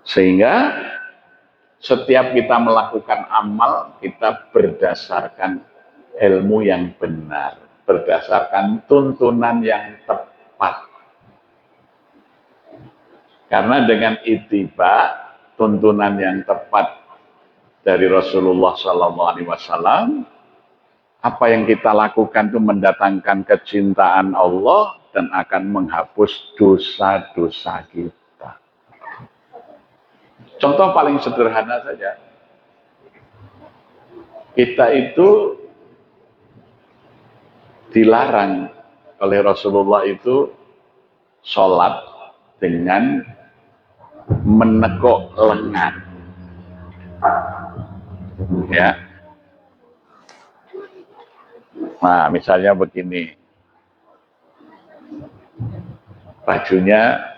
Sehingga setiap kita melakukan amal, kita berdasarkan ilmu yang benar, berdasarkan tuntunan yang tepat. Karena dengan ittiba, tuntunan yang tepat dari Rasulullah SAW, apa yang kita lakukan itu mendatangkan kecintaan Allah dan akan menghapus dosa-dosa kita. Contoh paling sederhana saja, kita itu dilarang oleh Rasulullah itu sholat dengan menekuk lengan, ya. Nah, misalnya begini, bajunya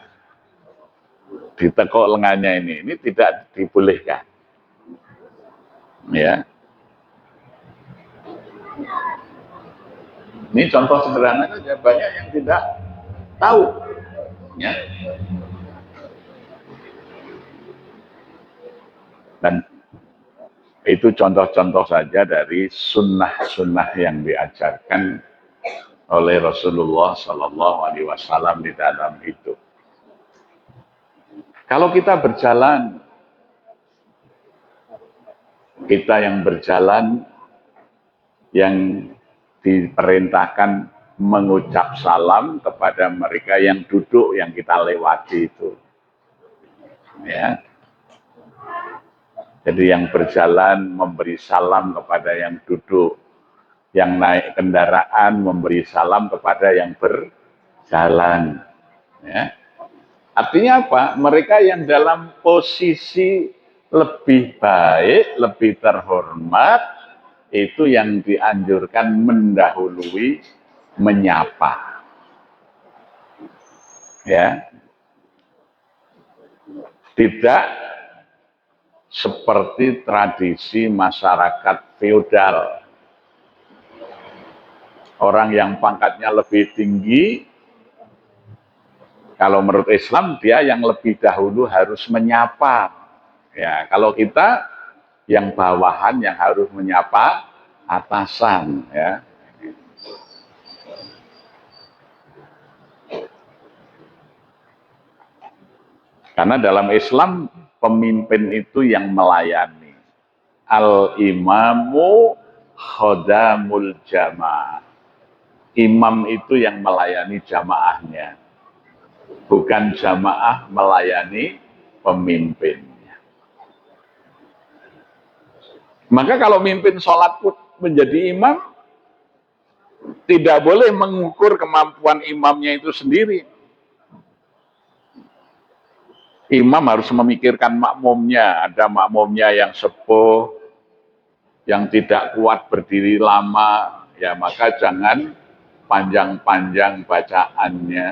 ditekuk lengannya ini tidak dibolehkan, ya. Ini contoh sederhana saja, banyak yang tidak tahu, ya. Dan itu contoh-contoh saja dari sunnah-sunnah yang diajarkan oleh Rasulullah SAW di dalam hidup. Kalau kita berjalan, kita yang berjalan, yang diperintahkan mengucap salam kepada mereka yang duduk, yang kita lewati itu. Ya. Jadi yang berjalan memberi salam kepada yang duduk, yang naik kendaraan memberi salam kepada yang berjalan. Ya. Artinya apa? Mereka yang dalam posisi lebih baik, lebih terhormat, itu yang dianjurkan mendahului, menyapa. Ya. Tidak seperti tradisi masyarakat feodal. Orang yang pangkatnya lebih tinggi, kalau menurut Islam dia yang lebih dahulu harus menyapa. Ya, kalau kita yang bawahan yang harus menyapa atasan, ya. Karena dalam Islam pemimpin itu yang melayani. Al-imamu khodamul jamaah. Imam itu yang melayani jamaahnya. bukan jamaah melayani pemimpinnya. Maka kalau mimpin sholat pun menjadi imam, tidak boleh mengukur kemampuan imamnya itu sendiri. Imam harus memikirkan makmumnya. Ada makmumnya yang sepuh, yang tidak kuat berdiri lama, ya maka jangan panjang-panjang bacaannya.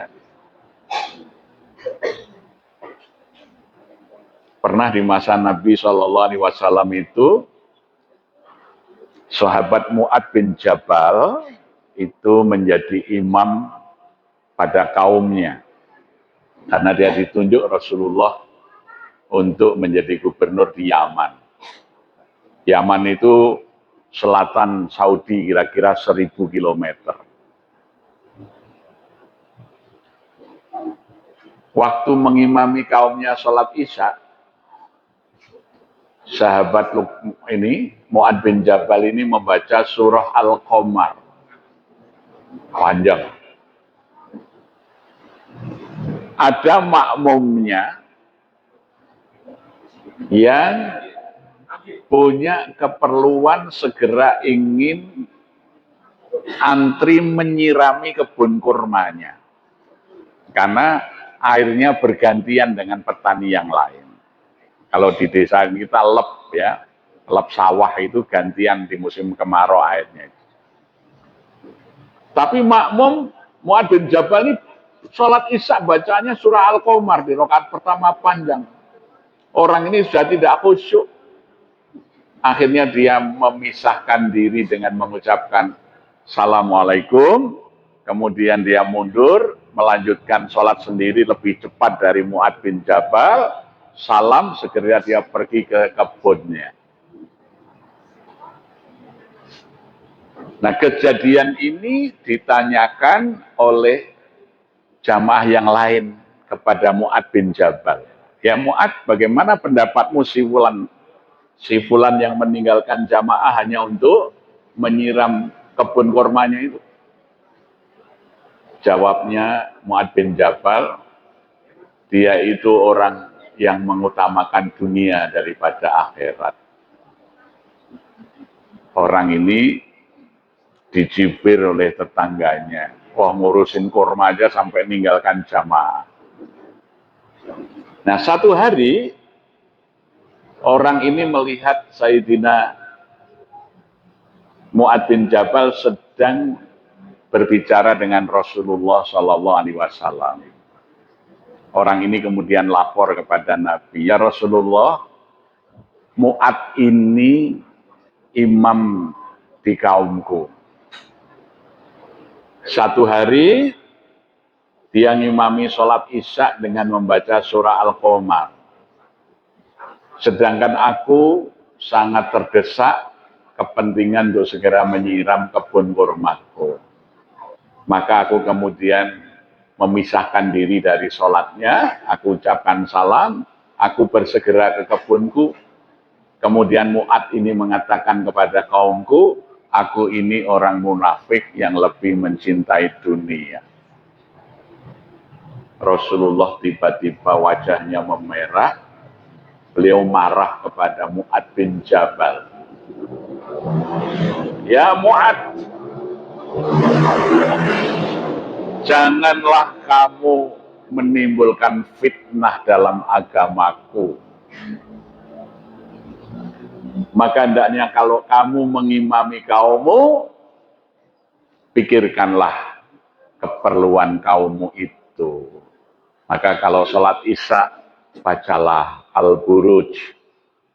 Pernah di masa Nabi SAW itu, sahabat Mu'ad bin Jabal itu menjadi imam pada kaumnya. Karena dia ditunjuk Rasulullah untuk menjadi gubernur di Yaman. Yaman itu selatan Saudi, kira-kira 1000 kilometer. Waktu mengimami kaumnya sholat Isya, sahabat ini, Mu'ad bin Jabal ini membaca surah Al-Qamar. Panjang. Ada makmumnya yang punya keperluan segera ingin antri menyirami kebun kurmanya. Karena airnya bergantian dengan petani yang lain. Kalau di desa kita lep sawah itu gantian di musim kemarau airnya. Tapi makmum Mu'ad bin Jabal ini sholat Isya bacanya surah Al-Qamar di rakaat pertama panjang. Orang ini sudah tidak khusyuk. Akhirnya dia memisahkan diri dengan mengucapkan Assalamualaikum. Kemudian dia mundur, melanjutkan sholat sendiri lebih cepat dari Mu'ad bin Jabal. Salam, segera dia pergi ke kebunnya. Nah, kejadian ini ditanyakan oleh jamaah yang lain kepada Mu'ad bin Jabal. Ya Mu'ad, bagaimana pendapatmu si Fulan yang meninggalkan jamaah hanya untuk menyiram kebun kurmanya itu? Jawabnya Mu'ad bin Jabal, dia itu orang yang mengutamakan dunia daripada akhirat. Orang ini dicibir oleh tetangganya. Wah, ngurusin kurma aja sampai meninggalkan jamaah. Nah, satu hari orang ini melihat Sayyidina Mu'ad bin Jabal sedang berbicara dengan Rasulullah SAW. Orang ini kemudian lapor kepada Nabi, ya Rasulullah, Mu'ad ini imam di kaumku. Satu hari dia ngimami sholat Isya dengan membaca surah Al-Qamar. Sedangkan aku sangat terdesak kepentingan untuk segera menyiram kebun kurmaku. Maka aku kemudian memisahkan diri dari sholatnya, aku ucapkan salam, aku bersegera ke kebunku. Kemudian Mu'ad ini mengatakan kepada kaumku, aku ini orang munafik yang lebih mencintai dunia. Rasulullah tiba-tiba wajahnya memerah. Beliau marah kepada Mu'ad bin Jabal. Ya Mu'ad, janganlah kamu menimbulkan fitnah dalam agamaku. Maka hendaknya kalau kamu mengimami kaummu, pikirkanlah keperluan kaummu itu. Maka kalau sholat Isya, bacalah Al-Buruj.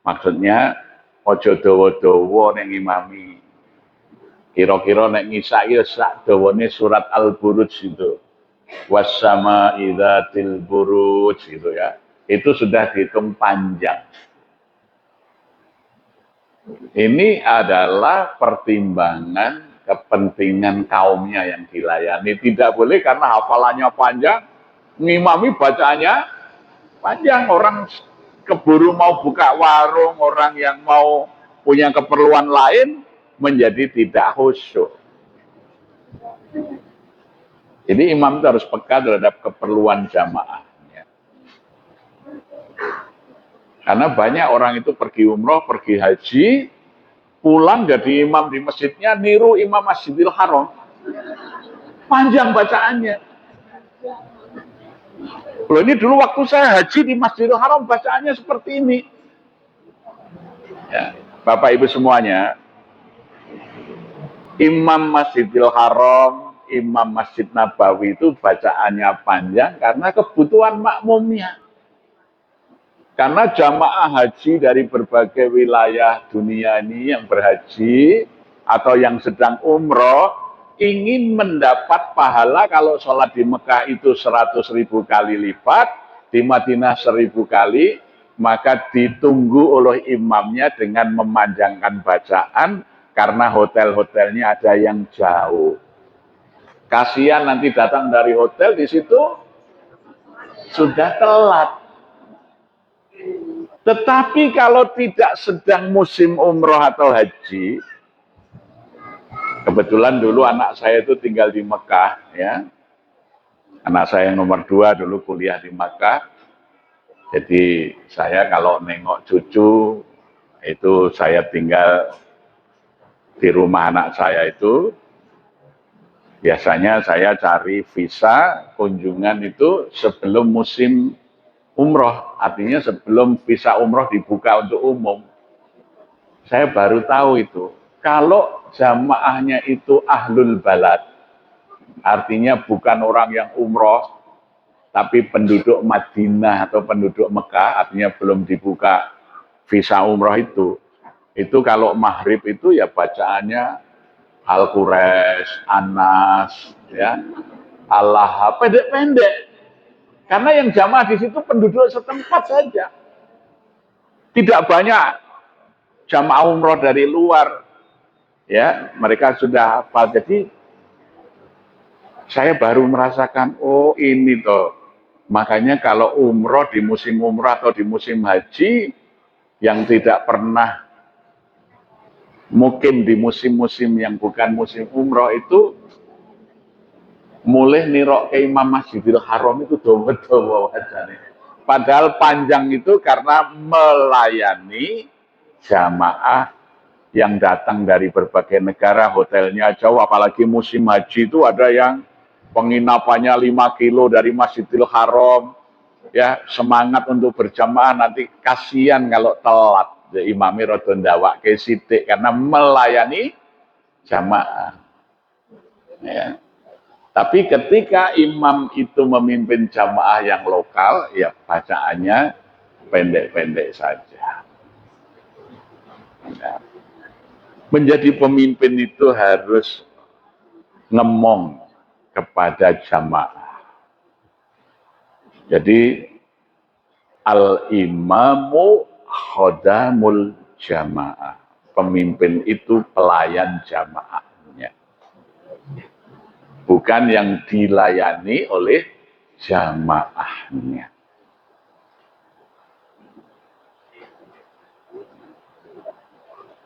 Maksudnya, ojo dawa-dawa ning imami. Kira-kira nek ngisa ya sak dawane surat Al-Buruj itu. Wassama idzatil buruj gitu ya. Itu sudah dihitung panjang. Ini adalah pertimbangan kepentingan kaumnya yang dilayani. Tidak boleh karena hafalannya panjang, ngimami bacanya panjang. Orang keburu mau buka warung, orang yang mau punya keperluan lain menjadi tidak khusyuk. Jadi imam itu harus peka terhadap keperluan jamaahnya. Karena banyak orang itu pergi umroh, pergi haji, pulang jadi imam di masjidnya, niru imam Masjidil Haram. Panjang bacaannya. Loh, ini dulu waktu saya haji di Masjidil Haram bacaannya seperti ini. Ya, Bapak Ibu semuanya, Imam Masjidil Haram, Imam Masjid Nabawi itu bacaannya panjang karena kebutuhan makmumnya. Karena jamaah haji dari berbagai wilayah dunia ini yang berhaji atau yang sedang umroh ingin mendapat pahala kalau sholat di Mekah itu 100.000 kali lipat, di Madinah 1.000 kali, maka ditunggu oleh imamnya dengan memanjangkan bacaan karena hotel-hotelnya ada yang jauh. Kasihan nanti datang dari hotel di situ sudah telat. Tetapi kalau tidak sedang musim umroh atau haji, kebetulan dulu anak saya itu tinggal di Mekah, ya. Anak saya yang nomor 2 dulu kuliah di Mekah. Jadi saya kalau nengok cucu, itu saya tinggal di rumah anak saya itu. Biasanya saya cari visa kunjungan itu sebelum musim umroh, artinya sebelum visa umroh dibuka untuk umum. Saya baru tahu itu. Kalau jamaahnya itu ahlul balad, artinya bukan orang yang umroh, tapi penduduk Madinah atau penduduk Mekah, artinya belum dibuka visa umroh itu kalau maghrib itu ya bacaannya Al-Quraisy, Anas, ya, Allah, pendek-pendek. Karena yang jamaah di situ penduduk setempat saja. Tidak banyak jamaah umroh dari luar. Ya, mereka sudah hafal. Jadi saya baru merasakan, oh ini toh. Makanya kalau umroh di musim umroh atau di musim haji yang tidak pernah mukim di musim-musim yang bukan musim umroh itu mulai nirok ke Imam Masjidil Haram itu dawa-dawa wajane. Padahal panjang itu karena melayani jamaah yang datang dari berbagai negara, hotelnya jauh, apalagi musim haji itu ada yang penginapannya 5 kilo dari Masjidil Haram, ya, semangat untuk berjamaah, nanti kasihan kalau telat. Ya, imami rodon dawak ke sidik karena melayani jamaah. Ya. Tapi ketika imam itu memimpin jamaah yang lokal, ya bacaannya pendek-pendek saja. Ya. Menjadi pemimpin itu harus ngemong kepada jamaah. Jadi al-imamu khodamul jamaah. Pemimpin itu pelayan jamaahnya. Bukan yang dilayani oleh jamaahnya.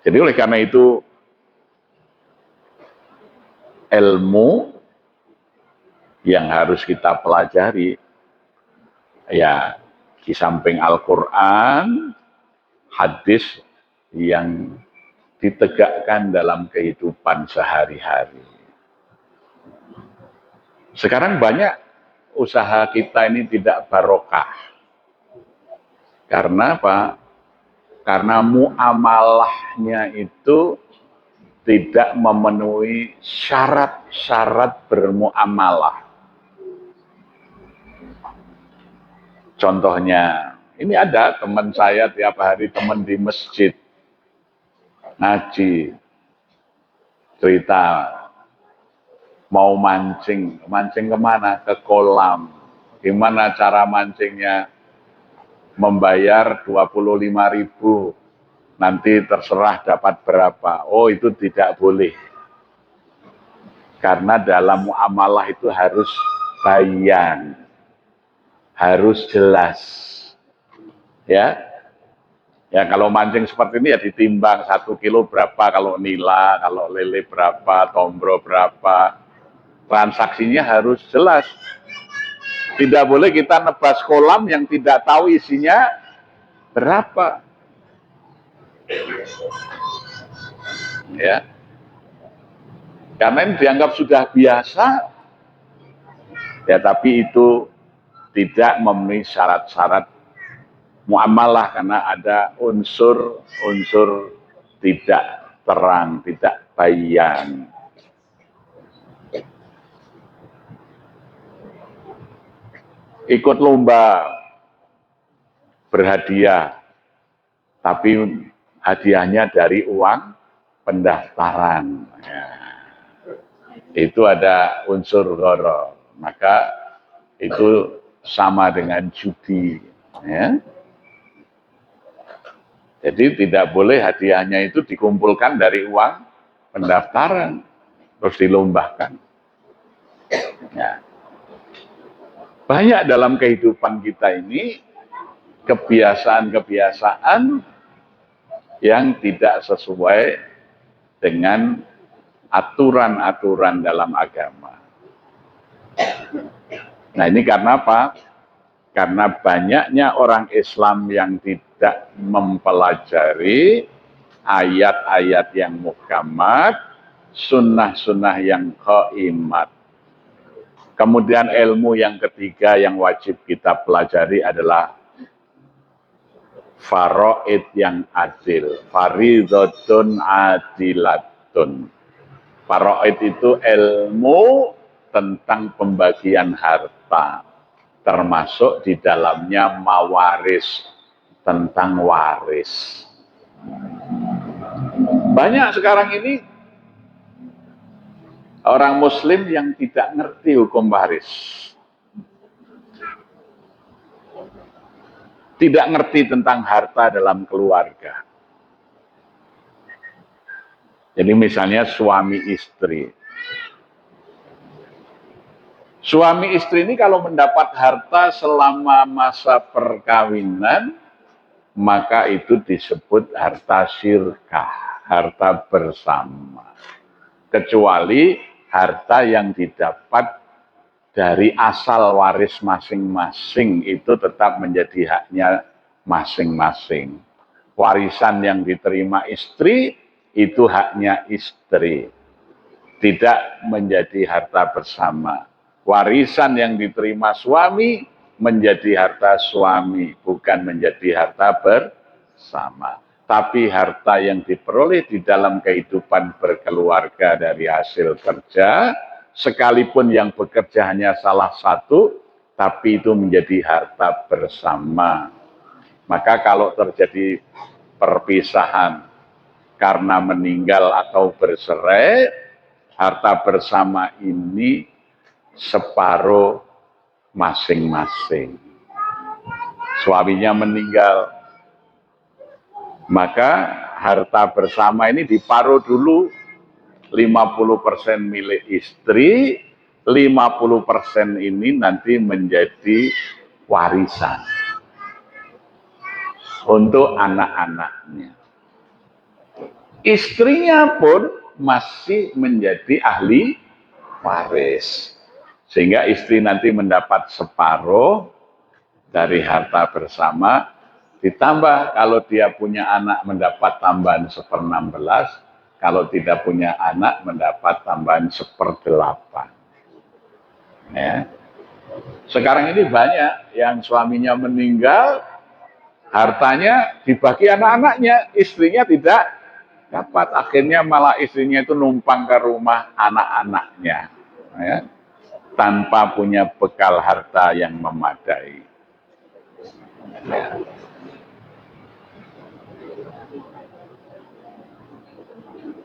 Jadi oleh karena itu ilmu yang harus kita pelajari ya di samping Al-Quran, hadis yang ditegakkan dalam kehidupan sehari-hari. Sekarang banyak usaha kita ini tidak barokah. Karena apa? Karena muamalahnya itu tidak memenuhi syarat-syarat bermuamalah. Contohnya, ini ada teman saya tiap hari teman di masjid ngaji, cerita mau mancing kemana? Ke kolam. Gimana cara mancingnya? Membayar 25.000, nanti terserah dapat berapa. Oh, itu tidak boleh. Karena dalam muamalah itu harus bayan, harus jelas. Ya, ya kalau mancing seperti ini ya ditimbang 1 kilo berapa, kalau nila, kalau lele berapa, tombro berapa. transaksinya harus jelas. Tidak boleh kita nebas kolam yang tidak tahu isinya berapa. Ya. Karena ini dianggap sudah biasa, ya, tapi itu tidak memenuhi syarat-syarat muamalah karena ada unsur-unsur tidak terang, tidak bayan. Ikut lomba berhadiah, tapi hadiahnya dari uang pendaftaran. Ya. Itu ada unsur gharar, maka itu sama dengan judi. Ya. Jadi tidak boleh hadiahnya itu dikumpulkan dari uang pendaftaran, terus dilombakan. Ya. Banyak dalam kehidupan kita ini kebiasaan-kebiasaan yang tidak sesuai dengan aturan-aturan dalam agama. Nah, ini karena apa? Karena banyaknya orang Islam yang tidak mempelajari ayat-ayat yang muhkamat, sunnah-sunnah yang qaimat. Kemudian ilmu yang ketiga yang wajib kita pelajari adalah faraid yang adil, faridhatun adilatun. Faraid itu ilmu tentang pembagian harta, termasuk di dalamnya mawaris, tentang waris. Banyak sekarang ini orang muslim yang tidak ngerti hukum waris. Tidak ngerti tentang harta dalam keluarga. Jadi misalnya suami istri. Suami istri ini kalau mendapat harta selama masa perkawinan, maka itu disebut harta syirkah, harta bersama. Kecuali harta yang didapat dari asal waris masing-masing itu tetap menjadi haknya masing-masing. Warisan yang diterima istri itu haknya istri, tidak menjadi harta bersama. Warisan yang diterima suami menjadi harta suami, bukan menjadi harta bersama. Tapi harta yang diperoleh di dalam kehidupan berkeluarga dari hasil kerja, sekalipun yang bekerja hanya salah satu, tapi itu menjadi harta bersama. Maka kalau terjadi perpisahan karena meninggal atau bercerai, harta bersama ini separuh masing-masing. Suaminya meninggal, maka harta bersama ini diparuh dulu 50% milik istri, 50% ini nanti menjadi warisan untuk anak-anaknya. Istrinya pun masih menjadi ahli waris. Sehingga istri nanti mendapat separuh dari harta bersama, ditambah kalau dia punya anak mendapat tambahan 1/16, kalau tidak punya anak mendapat tambahan 1/8. Ya. Sekarang ini banyak yang suaminya meninggal, hartanya dibagi anak-anaknya, istrinya tidak dapat. Akhirnya malah istrinya itu numpang ke rumah anak-anaknya, ya, tanpa punya bekal harta yang memadai. Ya.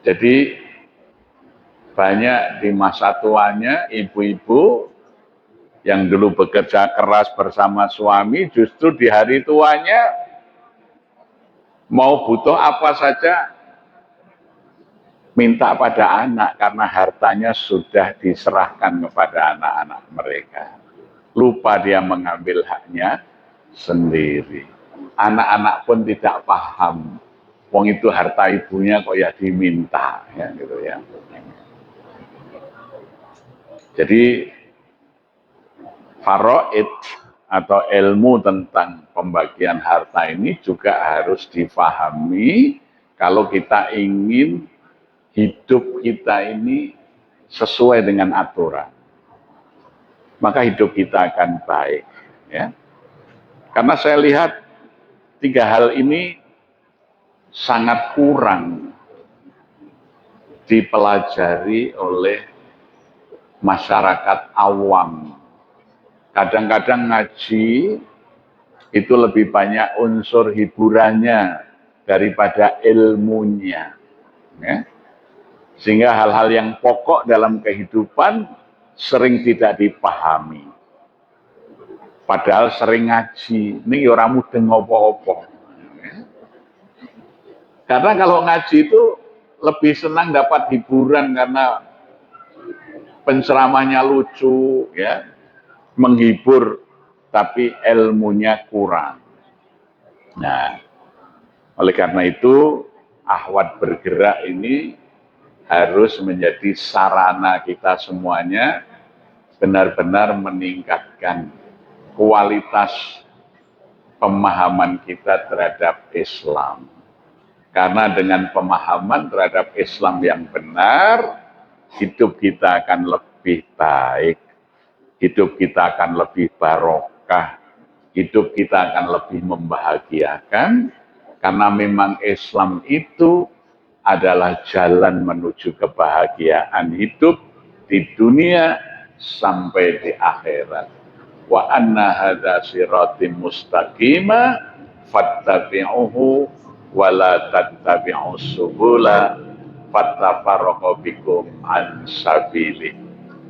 Jadi banyak di masa tuanya ibu-ibu yang dulu bekerja keras bersama suami, justru di hari tuanya mau butuh apa saja minta pada anak karena hartanya sudah diserahkan kepada anak-anak mereka. Lupa dia mengambil haknya sendiri. Anak-anak pun tidak paham. Wong itu harta ibunya kok ya diminta, ya gitu ya. Jadi faraid atau ilmu tentang pembagian harta ini juga harus difahami kalau kita ingin hidup kita ini sesuai dengan aturan. Maka hidup kita akan baik. Ya. Karena saya lihat 3 hal ini sangat kurang dipelajari oleh masyarakat awam. Kadang-kadang ngaji itu lebih banyak unsur hiburannya daripada ilmunya. Ya. Sehingga hal-hal yang pokok dalam kehidupan sering tidak dipahami. Padahal sering ngaji, ini orang mudeng opo-opo. Ya. Karena kalau ngaji itu lebih senang dapat hiburan karena penceramahnya lucu, ya, menghibur, tapi ilmunya kurang. Nah, oleh karena itu, Ahwat Bergerak ini harus menjadi sarana kita semuanya benar-benar meningkatkan kualitas pemahaman kita terhadap Islam. Karena dengan pemahaman terhadap Islam yang benar, hidup kita akan lebih baik, hidup kita akan lebih barokah, hidup kita akan lebih membahagiakan, karena memang Islam itu adalah jalan menuju kebahagiaan hidup di dunia sampai di akhirat. Wa anna hadza siratim mustaqima fattabi'uhu wa la tattabi'us subula fattafarraqu bikum an sabili.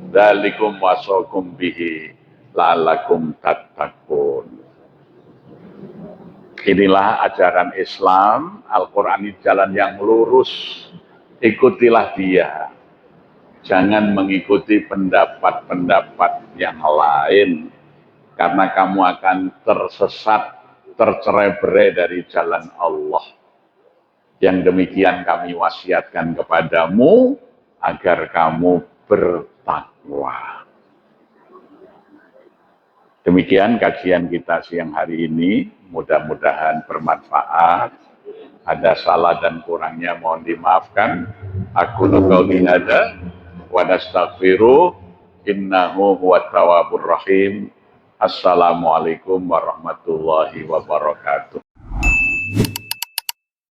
Dzalikum wasaqum bihi la'allakum tattaqun. Inilah ajaran Islam, Al-Quran ini jalan yang lurus, ikutilah dia. Jangan mengikuti pendapat-pendapat yang lain, karena kamu akan tersesat, tercerai-berai dari jalan Allah. Yang demikian kami wasiatkan kepadamu, agar kamu bertakwa. Demikian kajian kita siang hari ini, mudah-mudahan bermanfaat. Ada salah dan kurangnya mohon dimaafkan. Aku qauli hadza wa nastaghfiruh innahu huwat tawwabur rahim. Assalamualaikum warahmatullahi wabarakatuh.